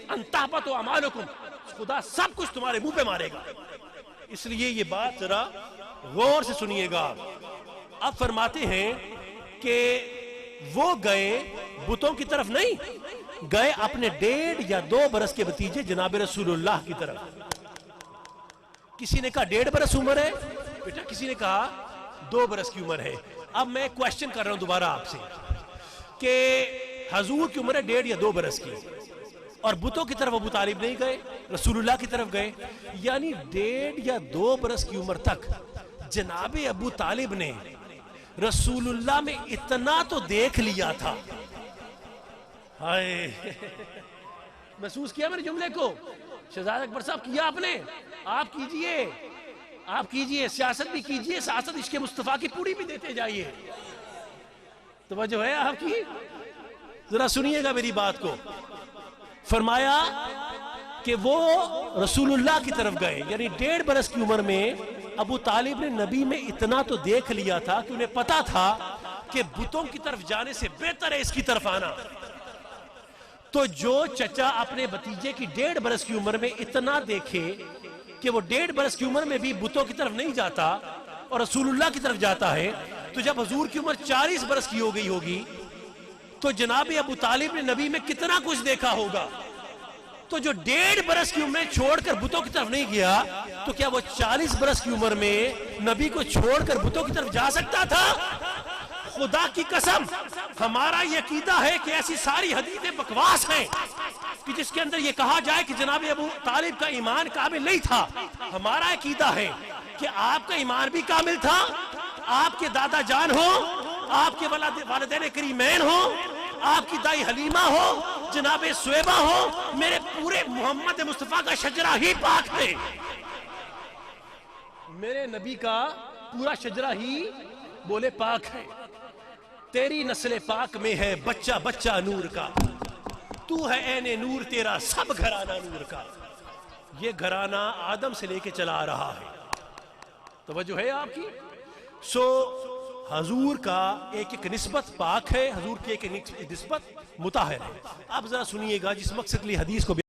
انتہبط اعمالکم، خدا سب کچھ تمہارے منہ پہ مارے گا۔ اس لیے یہ بات ذرا غور سے سنیے گا۔ اب فرماتے ہیں کہ وہ گئے بتوں کی طرف نہیں، گئے اپنے 1.5 یا 2 برس کے بھتیجے جناب رسول اللہ کی طرف۔ کسی نے کہا 1.5 برس عمر ہے بیٹا، کسی نے کہا 2 برس کی عمر ہے۔ اب میں کوشچن کر رہا ہوں دوبارہ آپ سے کہ حضور کی عمر ہے 1.5 یا 2 برس کی، اور بتوں کی طرف ابو طالب نہیں گئے، رسول اللہ کی طرف گئے، یعنی 1.5 یا 2 برس کی عمر تک جناب ابو طالب نے رسول اللہ میں اتنا تو دیکھ لیا تھا۔ ہائے محسوس کیا میرے جملے کو؟ شہزاد اکبر صاحب کیا آپ نے؟ آپ کیجئے، سیاست بھی کیجئے، سیاست عشق مصطفیٰ کی پوری بھی دیتے جائیے۔ توجہ ہے آپ کی؟ ذرا سنیے گا میری بات کو۔ فرمایا کہ وہ رسول اللہ کی طرف گئے، یعنی 1.5 برس کی عمر میں ابو طالب نے نبی میں اتنا تو دیکھ لیا تھا کہ انہیں پتا تھا کہ بتوں کی طرف جانے سے بہتر ہے اس کی طرف آنا۔ تو جو چچا اپنے بھتیجے کی 1.5 برس کی عمر میں اتنا دیکھے کہ وہ 1.5 برس کی عمر میں بھی بتوں کی طرف نہیں جاتا اور رسول اللہ کی طرف جاتا ہے، تو جب حضور کی عمر 40 برس کی ہو گئی ہوگی تو جناب ابو طالب نے نبی میں کتنا کچھ دیکھا ہوگا۔ تو جو 1.5 برس کی عمر چھوڑ کر بتوں کی طرف نہیں گیا، تو کیا وہ 40 برس کی عمر میں نبی کو چھوڑ کر بتوں کی طرف جا سکتا تھا؟ خدا کی قسم ہمارا یہ عقیدہ ہے کہ ایسی ساری حدیثیں بکواس ہیں کہ جس کے اندر یہ کہا جائے کہ جناب ابو طالب کا ایمان کامل نہیں تھا۔ ہمارا عقیدہ ہے کہ آپ کا ایمان بھی کامل تھا، آپ کے دادا جان ہو، آپ کے والدین کریمین ہو، آپ کی دائی حلیمہ ہو، جناب سویبہ ہو، میرے پورے محمد مصطفیٰ کا شجرہ ہی پاک ہے۔ میرے نبی کا پورا شجرہ ہی بولے پاک ہے۔ تیری نسل پاک میں ہے بچہ بچہ نور کا، تو ہے عین نور تیرا سب گھرانہ نور کا۔ یہ گھرانہ آدم سے لے کے چلا آ رہا ہے۔ توجہ ہے آپ کی؟ حضور کا ایک نسبت پاک ہے، حضور کی ایک نسبت مطہر ہے۔ اب ذرا سنیے گا جس مقصد کے لیے حدیث کو